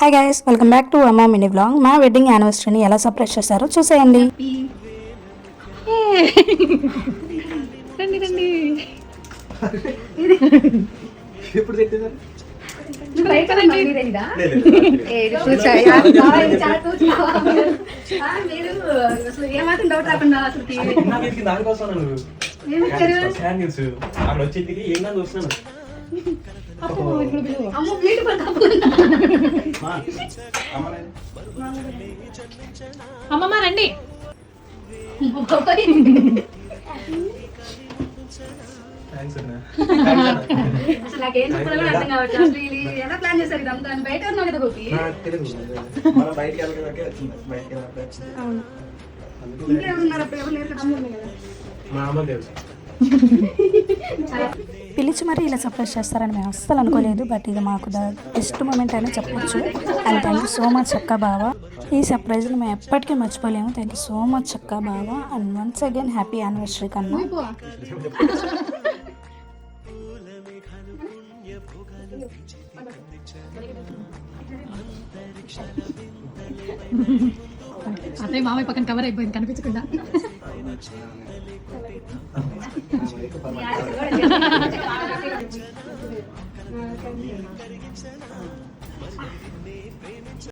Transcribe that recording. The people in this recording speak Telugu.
Hi guys, welcome back to అమ్మా మినీ బ్లాగ్. మా వెడ్డింగ్ యానివర్సరీని ఎలా సర్ప్రైజ్ చేశారో చూసేయండి. రండి రండి. ఎప్పుడు తెచ్చేసారు? ఏమాత్రం డౌట్ రాకుండా అసలు దానికోసం అక్కడ వచ్చేది ఏం కానీ చూస్తున్నాను. అమ్మమ్మ రండి. అసలు నాకేం చెప్పాలో కూడా అర్థం కావట్లేదు. అసలు ఇది ఎలా ప్లాన్ చేశారు ఇదంతా? బయట ఉన్నావు కదా గోపి. ఇంకెవరున్నారు? అప్పుడు ఎవరు లేరు కదా. మా అమ్మ తెలుసు. పిలిచి మరి ఇలా సర్ప్రైజ్ చేస్తారని మేము అస్సలు అనుకోలేదు. బట్ ఇది మాకు ద బెస్ట్ మూమెంట్ అని చెప్పొచ్చు. And thank you so much అక్క బావ. ఈ సర్ప్రైజ్ని మేము ఎప్పటికీ మర్చిపోలేము. థ్యాంక్ యూ సో మచ్ అక్క బావ. And once again happy anniversary కన్నా. అదే మామయ్య పక్కన కవర్ అయిపోయింది కనిపించకుండా.